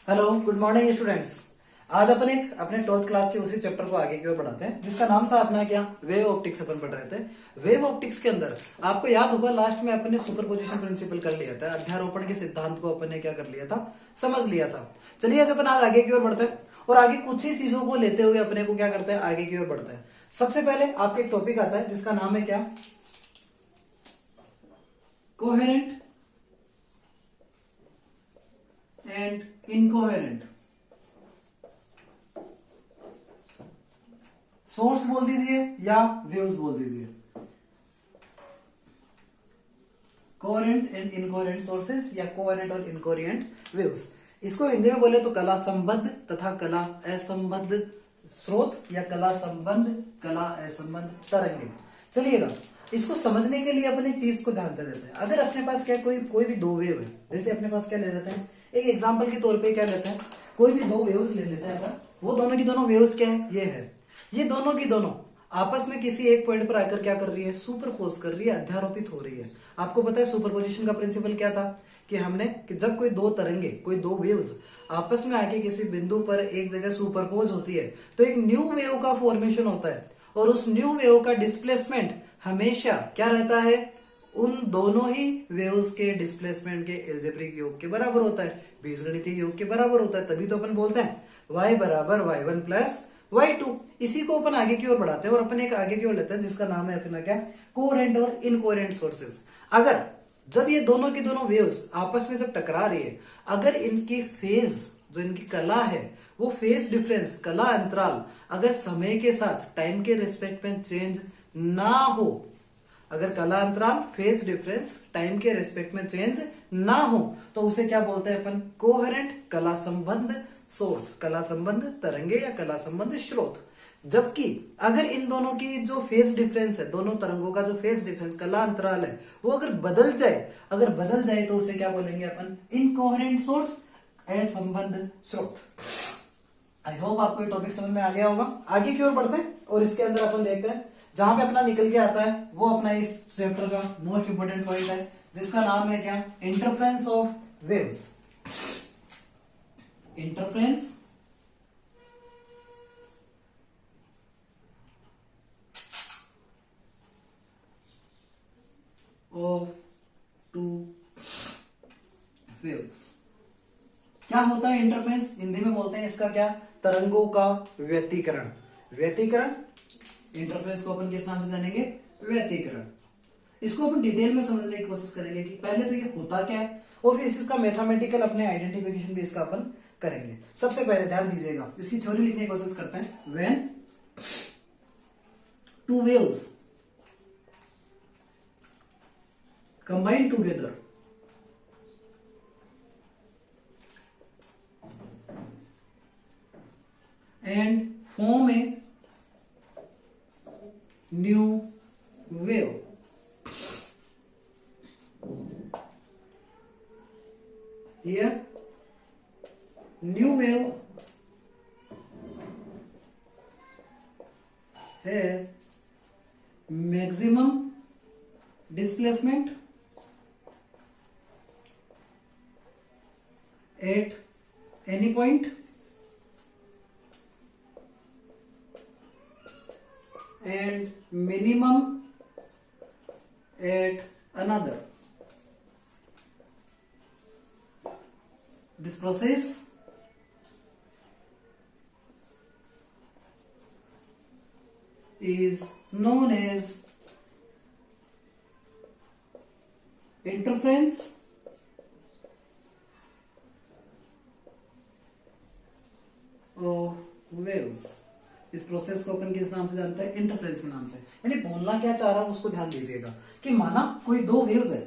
Hello, good morning students. आज अपन एक अपने 12th क्लास के उसी चैप्टर को आगे की ओर बढ़ाते हैं जिसका नाम था अपना क्या, वेव ऑप्टिक्स। अपन पढ़ रहे थे वेव ऑप्टिक्स के अंदर। आपको याद होगा लास्ट में अपन ने सुपरपोजिशन प्रिंसिपल कर लिया था, अध्यारोपण के सिद्धांत को अपन ने क्या कर लिया था, समझ लिया था। चलिए ऐसे अपन आज आगे की ओर बढ़ते हैं और आगे कुछ ही चीजों को लेते हुए अपने को क्या करते हैं, आगे की ओर बढ़ते हैं। सबसे पहले आपके एक टॉपिक आता है जिसका नाम है क्या, कोहेरेंट एंड इनकोहेरेंट सोर्स बोल दीजिए या वेव्स बोल दीजिए। कोहेरेंट एंड इनकोहेरेंट सोर्सेस या कोहेरेंट और इनकोहेरेंट वेव्स। इसको हिंदी में बोले तो कला संबद्ध तथा कला असंबद्ध स्रोत या कला संबंध कला असंबद्ध तरंगे। चलिएगा इसको समझने के लिए अपने चीज को ध्यान से देते हैं। अगर अपने पास क्या कोई भी दो वेव है, जैसे अपने पास क्या ले लेते हैं, एक एग्जांपल के तौर पे क्या लेते हैं, कोई भी दो वेव्स ले लेते हैं। अगर वो दोनों की दोनों वेव्स क्या है, ये है, ये दोनों की दोनों आपस में किसी एक पॉइंट पर आकर क्या कर रही है, सुपरपोज कर रही है, अध्यारोपित हो रही है। आपको पता है सुपरपोजिशन का प्रिंसिपल क्या था कि हमने कि जब कोई दो तरंगे, कोई दो वेव्स आपस में आके किसी बिंदु पर एक जगह सुपरपोज होती है तो एक न्यू वेव का फॉर्मेशन होता है और उस न्यू वेव का डिस्प्लेसमेंट हमेशा क्या रहता है, उन दोनों ही वेव्स के डिस्प्लेसमेंट के एल्जेब्रिक योग के बराबर होता है, बीजगणितीय योग के बराबर होता है। तभी तो अपन बोलते हैं y बराबर y1 प्लस y2। इसी को अपन आगे की ओर बढ़ाते हैं और अपन एक आगे की ओर लेते हैं जिसका नाम है अपना क्या, कोहेरेंट और इनकोहेरेंट सोर्सेस। अगर जब ये दोनों की दोनों वेव्स आपस में जब टकरा रही है, अगर इनकी फेज जो इनकी कला है वो फेज डिफरेंस कला अंतराल अगर समय के साथ टाइम के रिस्पेक्ट में चेंज ना हो, अगर कला अंतराल फेज डिफरेंस टाइम के रिस्पेक्ट में चेंज ना हो तो उसे क्या बोलते हैं अपन, कोहेरेंट कला संबंध सोर्स, कला संबंध तरंगे या कला संबंध स्रोत। जबकि अगर इन दोनों की जो फेज डिफरेंस है, दोनों तरंगों का जो फेज डिफरेंस कला अंतराल है वो अगर बदल जाए, अगर बदल जाए तो उसे क्या बोलेंगे अपन, इनकोहेरेंट सोर्स, असंबद्ध स्रोत। आई होप आपको ये टॉपिक समझ में आ गया होगा। आगे की ओर बढ़ते हैं और इसके अंदर अपन देखते हैं जहां पे अपना निकल के आता है वो अपना इस चैप्टर का मोस्ट इंपोर्टेंट पॉइंट है जिसका नाम है क्या, interference of waves. Interference of two waves. क्या होता है इंटरफेरेंस, हिंदी में बोलते हैं इसका क्या, तरंगों का व्यतिकरण। व्यतिकरण, इंटरफेरेंस को अपन किस नाम से जानेंगे, व्यतिकरण। इसको अपन डिटेल में समझने की कोशिश करेंगे कि पहले तो ये होता क्या है और फिर इसका मैथमेटिकल अपने आइडेंटिफिकेशन भी इसका अपन करेंगे। सबसे पहले ध्यान दीजिएगा, इसकी थ्योरी लिखने की कोशिश करते हैं। When two waves combine together and form a new wave. Here, new wave has maximum displacement at any point and minimum at another. This process is known as interference of waves। इस process को अपन किस नाम से जानते हैं, interference के नाम से। यानी बोलना क्या चाह रहा हूं उसको ध्यान दीजिएगा कि माना कोई दो वेव्स है,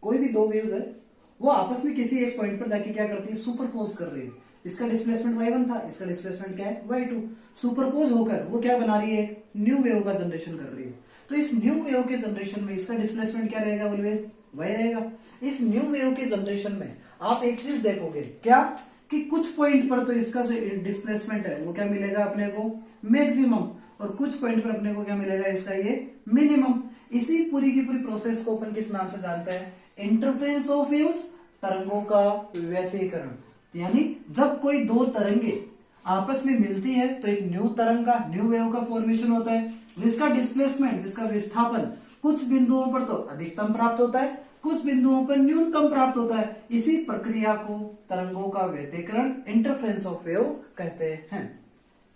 कोई भी दो वेव्स है, वो आपस में किसी एक पॉइंट पर जाके क्या करती है, सुपरपोज कर रही है। इसका डिस्प्लेसमेंट y1 था, इसका डिस्प्लेसमेंट क्या है, y2। सुपरपोज होकर वो क्या बना रही है, न्यू वेव का जनरेशन कर रही है। तो इस न्यू वेव के जनरेशन में इसका डिस्प्लेसमेंट क्या रहेगा, ऑलवेज y रहेगा। इस न्यू वेव के जनरेशन में आप एक चीज देखोगे क्या, कि कुछ पॉइंट पर तो इसका जो डिस्प्लेसमेंट है वो क्या मिलेगा अपने को, मैक्सिमम, और कुछ पॉइंट पर अपने को क्या मिलेगा, इसका ये मिनिमम। इसी पूरी की पूरी प्रोसेस को अपन किस नाम से जानते हैं, इंटरफेरेंस ऑफ वेव्स तरंगों का व्यतिकरण, यानी जब कोई दो तरंगे आपस में मिलती है तो एक न्यू तरंग का, न्यू वेव का फॉर्मेशन होता है, जिसका डिस्प्लेसमेंट, जिसका विस्थापन कुछ बिंदुओं पर तो अधिकतम प्राप्त होता है, कुछ बिंदुओं पर न्यूनतम प्राप्त होता है। इसी प्रक्रिया को तरंगों का व्यतिकरण, इंटरफेरेंस ऑफ वेव कहते हैं।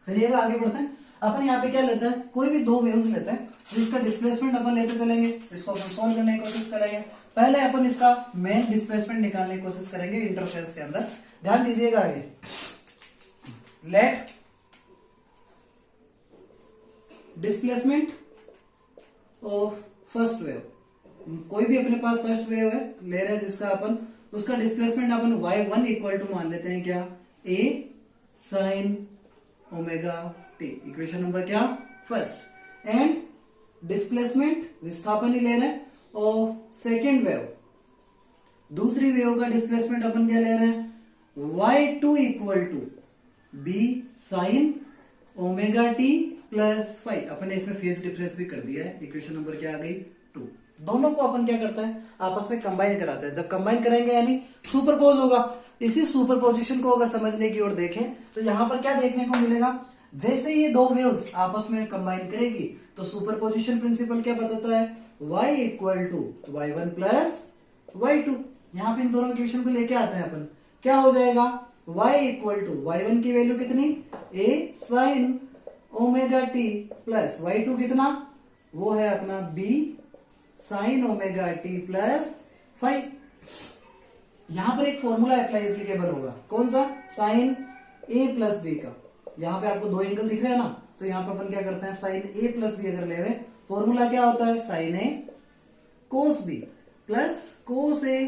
चलिएगा आगे बढ़ते हैं। अपन यहाँ पे क्या लेते हैं, कोई भी दो वेव्स लेते हैं जिसका डिस्प्लेसमेंट अपन लेते चलेंगे, इसको अपन सोल्व करने की कोशिश करेंगे। पहले अपन इसका मेन डिस्प्लेसमेंट निकालने की कोशिश करेंगे इंटरफेरेंस के अंदर। ध्यान दीजिएगा आगे, let displacement of first wave, कोई भी अपने पास फर्स्ट वेव है ले रहे हैं जिसका अपन, उसका displacement upon y1 equal to मान लेते हैं क्या, a sin omega t, equation number क्या फर्स्ट, एंड डिस्प्लेसमेंट विस्थापन ही ले रहे हैं ऑफ सेकेंड वेव, दूसरी वेव का डिस्प्लेसमेंट अपन क्या ले रहे हैं y2 equal to b sin omega t plus 5, अपन ने इसमें फेज डिफरेंस भी कर दिया है, इक्वेशन नंबर क्या आ गई 2। दोनों को अपन क्या करता है आपस में कंबाइन कराते हैं, जब कंबाइन करेंगे यानी सुपरपोज होगा। इसी सुपरपोजिशन को अगर समझने की ओर देखें तो यहां पर क्या देखने को मिलेगा, जैसे ये दो वेव्स आपस में कंबाइन करेगी तो सुपरपोजिशन प्रिंसिपल क्या बताता है, y equal to y1 plus y2। यहां पे इन दोनों इक्वेशन को लेके आते हैं अपन, क्या हो जाएगा y इक्वल टू y1 की वैल्यू कितनी, a sin omega t plus y2 कितना, वो है अपना b sin omega t plus 5। यहां पर एक फॉर्मूला एप्लीकेबल होगा, कौन सा, साइन a प्लस बी का। यहां पे आपको दो एंगल दिख रहे हैं ना, तो यहां पे अपन क्या करते हैं साइन a प्लस बी अगर ले रहे हैं, फॉर्मूला क्या होता है sine a cos b plus cos a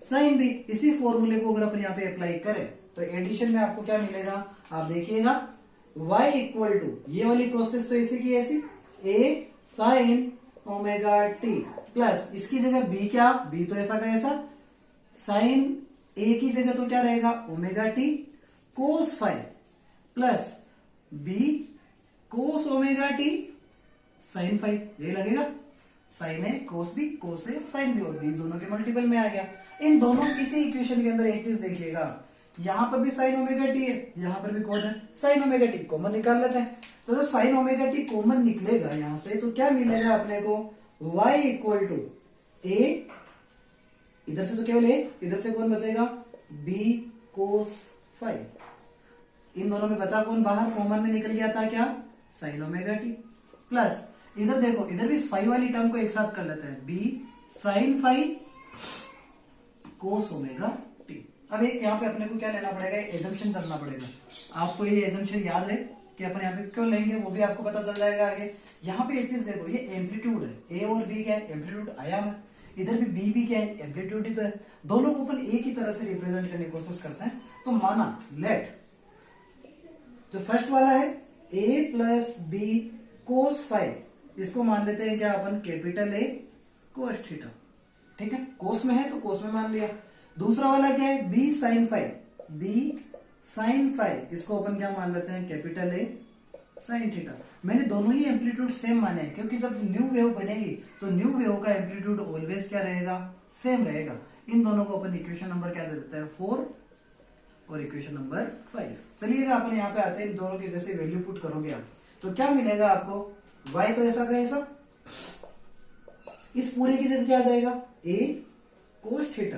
sine b। इसी फॉर्मूले को अगर अपन यहाँ पे अप्लाई करें तो एडिशन में आपको क्या मिलेगा, आप देखिएगा y इक्वल टू, ये वाली प्रोसेस तो ऐसी की ऐसी, a sine omega t plus इसकी जगह b क्या, b तो ऐसा का ऐसा, साइन a की जगह तो क्या रहेगा omega t cos 5 plus b cos omega t sine 5, ये लगेगा sine a cos b cos a sine b, और b दोनों के मल्टीपल में आ गया। इन दोनों इसी इक्वेशन के अंदर एक चीज देखिएगा, यहां पर भी साइन ओमेगा टी है, यहां पर भी कौन है साइन ओमेगा टी, कॉमन निकाल लेते हैं। तो जब साइन ओमेगा टी कॉमन निकलेगा यहां से तो क्या मिलेगा अपने को, y इक्वल टू a, इधर से तो केवल a, इधर से कौन बचेगा b कोस 5, इन दोनों में बचा कौन, बाहर कॉमन में निकल गया था क्या साइन ओमेगा टी, प्लस इधर देखो, इधर भी 5 वाली टर्म को एक साथ कर लेते हैं, b sine 5 cos omega t. अब एक यहाँ पे अपने को क्या लेना पड़ेगा, एजम्पशन करना पड़ेगा। आपको ये एजम्पशन याद है कि अपन यहाँ पे क्यों लेंगे वो भी आपको पता चल जाएगा आगे। यहाँ पे एक चीज देखो, ये एम्पलीट्यूड है, ए और बी क्या है एम्पलीट्यूड आयाम है, इधर भी बी भी क्या है एम्पलीट्यूड ही तो है, दोनों को अपन एक ही तरह से रिप्रेजेंट करने की कोशिश करते हैं। तो माना लेट जो फर्स्ट वाला है a प्लस बी कोस 5, इसको मान लेते हैं क्या अपन कैपिटल A कोस थीटा, ठीक है, कोस में है तो कोस में मान लिया। दूसरा वाला क्या है b साइन 5, b साइन 5, इसको अपन क्या मान लेते हैं कैपिटल A साइन थीटा। मैंने दोनों ही एम्पलीट्यूड सेम माने हैं क्योंकि जब न्यू वेव बनेगी तो न्यू वेव का एम्पलीट्यूड ऑलवेज क्या रहेगा, सेम रहेगा। इन दोनों को अपन इक्वेशन नंबर क्या दे देते हैं 4 और इक्वेशन नंबर 5। चलिएगा अपन यहाँ पे आते हैं, इन दोनों की जैसे वैल्यू पुट करोगे आप तो क्या मिलेगा आपको, y तो ऐसा का ऐसा, इस पूरे की जगह क्या आ जाएगा a कोस थीटा,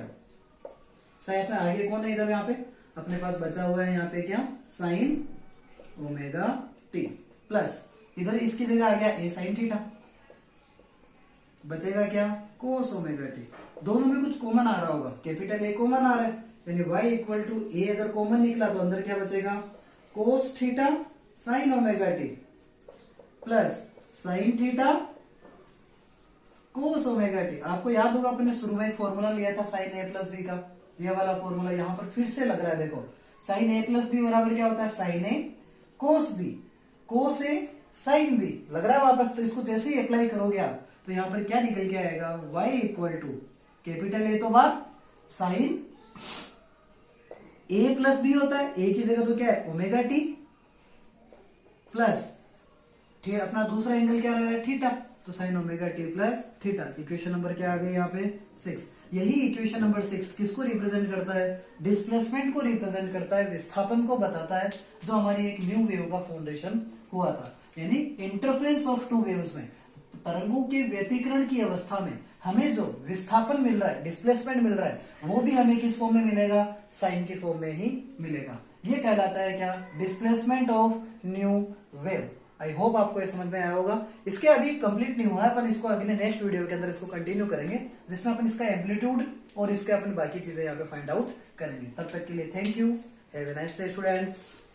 साइड में आगे कौन है इधर, यहाँ पे अपने पास बचा हुआ है यहाँ पे क्या साइन ओमेगा टी, प्लस इधर इसकी जगह आ गया a साइन थीटा, बचेगा क्या कोस ओमेगा टी। दोनों में कुछ कॉमन आ रहा होगा, कैपिटल A कॉमन आ रहा है, यानी y इक्वल टू a अगर कॉमन निकला तो अंदर क्या बचेगा cos theta sine omega T plus sine theta cos omega T. आपको याद होगा अपने शुरू में एक फॉर्मूला लिया था साइन a प्लस बी का, ये वाला फॉर्मूला यहाँ पर फिर से लग रहा है। देखो साइन a प्लस बी बराबर क्या होता है sine a cos b, cos a sine b, लग रहा है वापस। तो इसको जैसे ही अप्लाई करोगे आप तो यहाँ पर क्या निकल के आएगा y equal to capital A तो बात साइन a प्लस बी होता है, a की जगह तो क्या है ओमेगा टी प्लस अपना दूसरा एंगल क्या रह रहा है थीटा, तो sine omega T plus theta. Equation number क्या आ गई यहाँ पे 6। यही इक्वेशन नंबर 6 किसको रिप्रेजेंट करता है? डिस्प्लेसमेंट को रिप्रेजेंट करता है, विस्थापन को बताता है, जो हमारी एक न्यू वेव का फाउंडेशन हुआ था। यानी इंटरफ्रेंस ऑफ टू वेव्स में, तरंगों के व्यतिकरण की अवस्था में हमें जो विस्थापन मिल रहा है, डिस्प्लेसमेंट मिल रहा है, वो भी हमें किस फॉर्म में मिलेगा? साइन के फॉर्म में ही मिलेगा। ये कहलाता है क्या? Displacement of new wave. I hope आपको ये समझ में आया होगा। इसके अभी कंप्लीट नहीं हुआ है, अपन इसको अगले नेक्स्ट वीडियो के अंदर इसको कंटिन्यू करेंगे, जिसमें अपन इसका एम्पलीट्यूड और इसके अपन बाकी चीजें यहाँ पे फाइंड आउट करेंगे। तब तक के लिए thank you, have a nice day students.